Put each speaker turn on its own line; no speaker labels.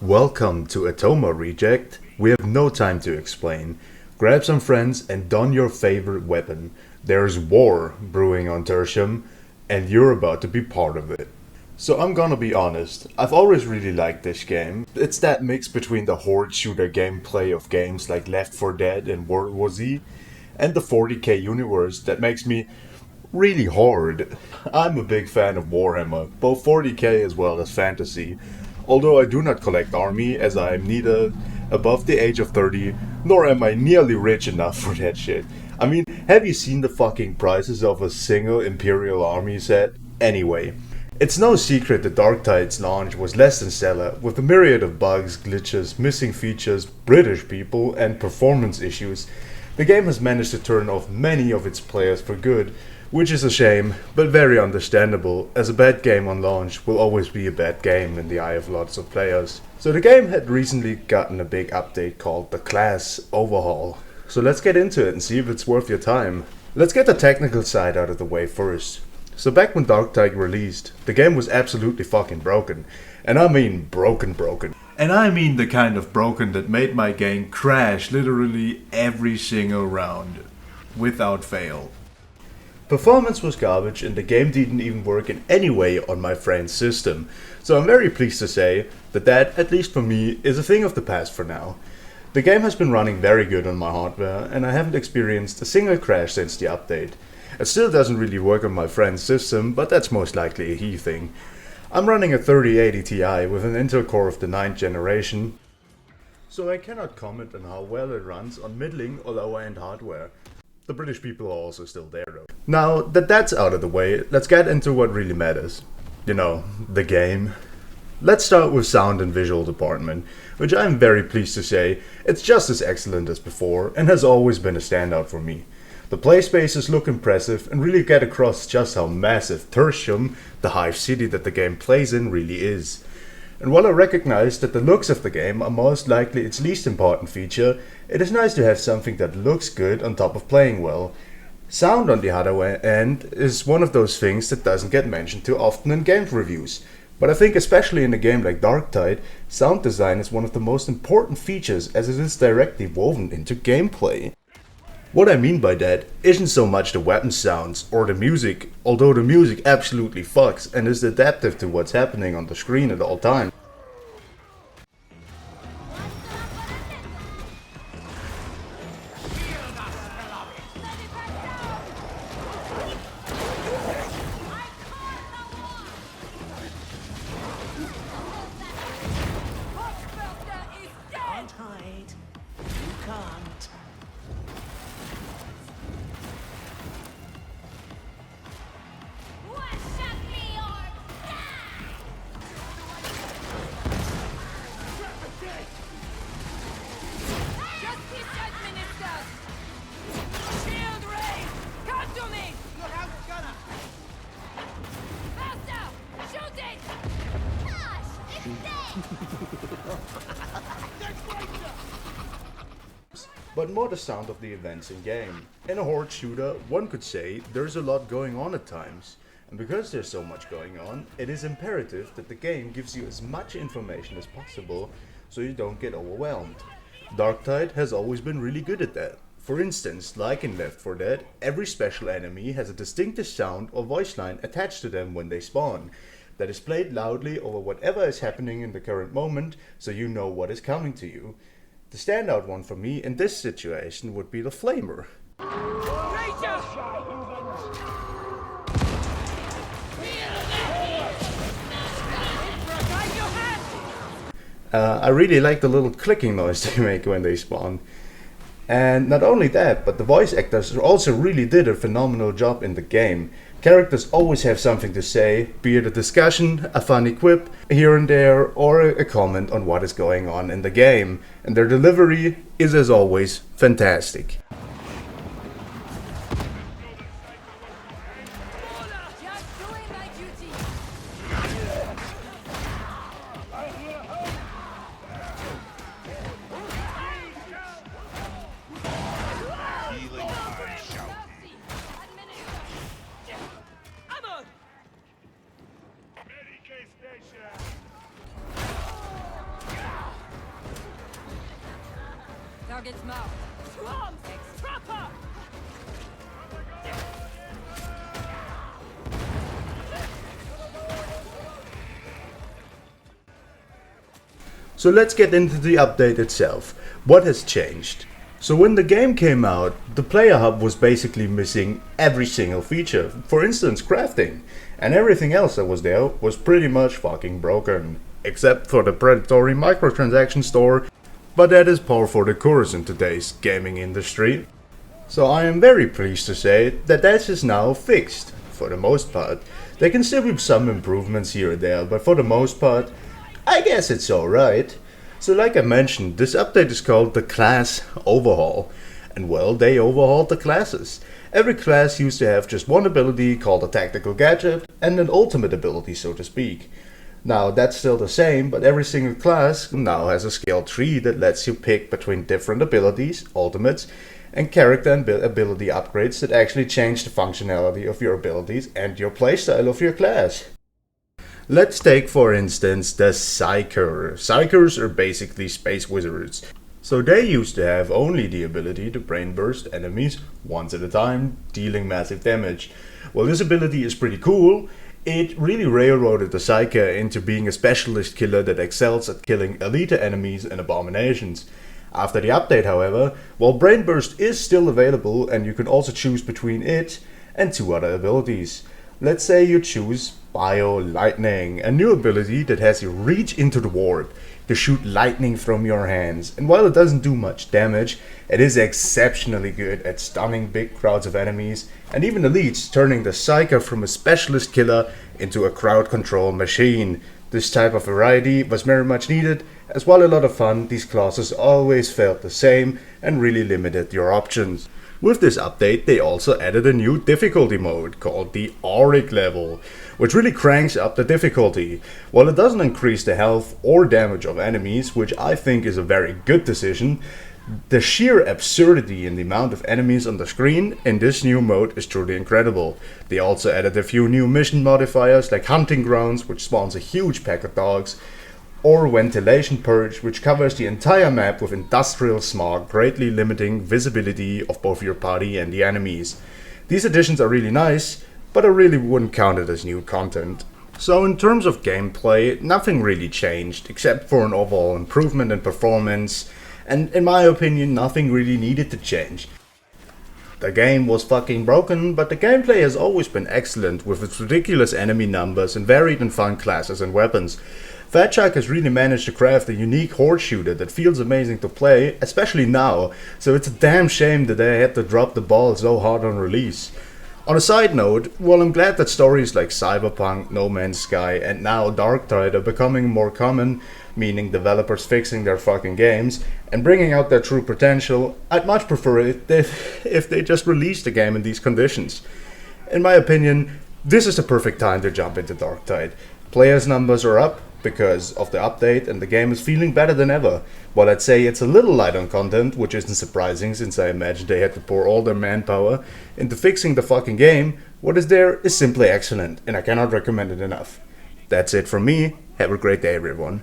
Welcome to Atoma Reject. We have no time to explain. Grab some friends and don your favorite weapon. There's war brewing on Tertium, and you're about to be part of it. So I'm gonna be honest, I've always really liked this game. It's that mix between the horde shooter gameplay of games like Left 4 Dead and World War Z, and the 40k universe that makes me really hard. I'm a big fan of Warhammer, both 40k as well as fantasy. Although I do not collect army, as I am neither above the age of 30, nor am I nearly rich enough for that shit. I mean, have you seen the fucking prices of a single Imperial army set? Anyway, it's no secret that Darktide's launch was less than stellar, with a myriad of bugs, glitches, missing features, British people, and performance issues. The game has managed to turn off many of its players for good, which is a shame, but very understandable, as a bad game on launch will always be a bad game in the eye of lots of players. So the game had recently gotten a big update called the Class Overhaul. So let's get into it and see if it's worth your time. Let's get the technical side out of the way first. So back when Darktide released, the game was absolutely fucking broken. And I mean broken. And I mean the kind of broken that made my game crash literally every single round, without fail. Performance was garbage and the game didn't even work in any way on my friend's system, so I'm very pleased to say that, at least for me, is a thing of the past for now. The game has been running very good on my hardware and I haven't experienced a single crash since the update. It still doesn't really work on my friend's system, but that's most likely a he thing. I'm running a 3080 Ti with an Intel Core of the 9th generation, so I cannot comment on how well it runs on middling or lower end hardware. The British people are also still there though. Now that that's out of the way, let's get into what really matters. You know, the game. Let's start with sound and visual department, which I'm very pleased to say it's just as excellent as before and has always been a standout for me. The play spaces look impressive and really get across just how massive Tertium, the hive city that the game plays in, really is. And while I recognize that the looks of the game are most likely its least important feature, it is nice to have something that looks good on top of playing well. Sound, on the other end, is one of those things that doesn't get mentioned too often in game reviews. But I think especially in a game like Darktide, sound design is one of the most important features as it is directly woven into gameplay. What I mean by that isn't so much the weapon sounds or the music, although the music absolutely fucks and is adaptive to what's happening on the screen at all times.
Can't hide. You can't.
But more the sound of the events in game. In a horde shooter, one could say there's a lot going on at times. And because there's so much going on, it is imperative that the game gives you as much information as possible so you don't get overwhelmed. Darktide has always been really good at that. For instance, like in Left 4 Dead, every special enemy has a distinctive sound or voice line attached to them when they spawn, that is played loudly over whatever is happening in the current moment so you know what is coming to you. The standout one for me in this situation would be the Flamer. I really like the little clicking noise they make when they spawn. And not only that, but the voice actors also really did a phenomenal job in the game. Characters always have something to say, be it a discussion, a funny quip here and there, or a comment on what is going on in the game. And their delivery is, as always, fantastic.
Target's marked. Swarm! Extrapper!
So let's get into the update itself. What has changed? So when the game came out, the player hub was basically missing every single feature. For instance, crafting. And everything else that was there was pretty much fucking broken. Except for the predatory microtransaction store, but that is par for the course in today's gaming industry. So I am very pleased to say that is now fixed, for the most part. There can still be some improvements here and there, but for the most part, I guess it's alright. So like I mentioned, this update is called the Class Overhaul. And well, they overhauled the classes. Every class used to have just one ability called a tactical gadget and an ultimate ability, so to speak. Now that's still the same, but every single class now has a skill tree that lets you pick between different abilities, ultimates, and character and ability upgrades that actually change the functionality of your abilities and your playstyle of your class. Let's take for instance the Psyker. Psykers are basically space wizards. So they used to have only the ability to brain burst enemies once at a time, dealing massive damage. Well, this ability is pretty cool. It really railroaded the Psyker into being a specialist killer that excels at killing elite enemies and abominations. After the update, however, while brain burst is still available and you can also choose between it and two other abilities. Let's say you choose Bio Lightning, a new ability that has you reach into the warp to shoot lightning from your hands. And while it doesn't do much damage, it is exceptionally good at stunning big crowds of enemies and even elites, turning the Psyker from a specialist killer into a crowd control machine. This type of variety was very much needed, as while a lot of fun, these classes always felt the same and really limited your options. With this update, they also added a new difficulty mode called the Auric level, which really cranks up the difficulty. While it doesn't increase the health or damage of enemies, which I think is a very good decision, the sheer absurdity in the amount of enemies on the screen in this new mode is truly incredible. They also added a few new mission modifiers like Hunting Grounds, which spawns a huge pack of dogs, or Ventilation Purge, which covers the entire map with industrial smog, greatly limiting visibility of both your party and the enemies. These additions are really nice, but I really wouldn't count it as new content. So in terms of gameplay, nothing really changed, except for an overall improvement in performance, and in my opinion, nothing really needed to change. The game was fucking broken, but the gameplay has always been excellent, with its ridiculous enemy numbers and varied and fun classes and weapons. Fatshark has really managed to craft a unique horde shooter that feels amazing to play, especially now, so it's a damn shame that they had to drop the ball so hard on release. On a side note, well, I'm glad that stories like Cyberpunk, No Man's Sky and now Darktide are becoming more common, meaning developers fixing their fucking games and bringing out their true potential. I'd much prefer it if they just released the game in these conditions. In my opinion, this is the perfect time to jump into Darktide. Players' numbers are up because of the update and the game is feeling better than ever. While I'd say it's a little light on content, which isn't surprising since I imagine they had to pour all their manpower into fixing the fucking game, what is there is simply excellent and I cannot recommend it enough. That's it from me. Have a great day, everyone.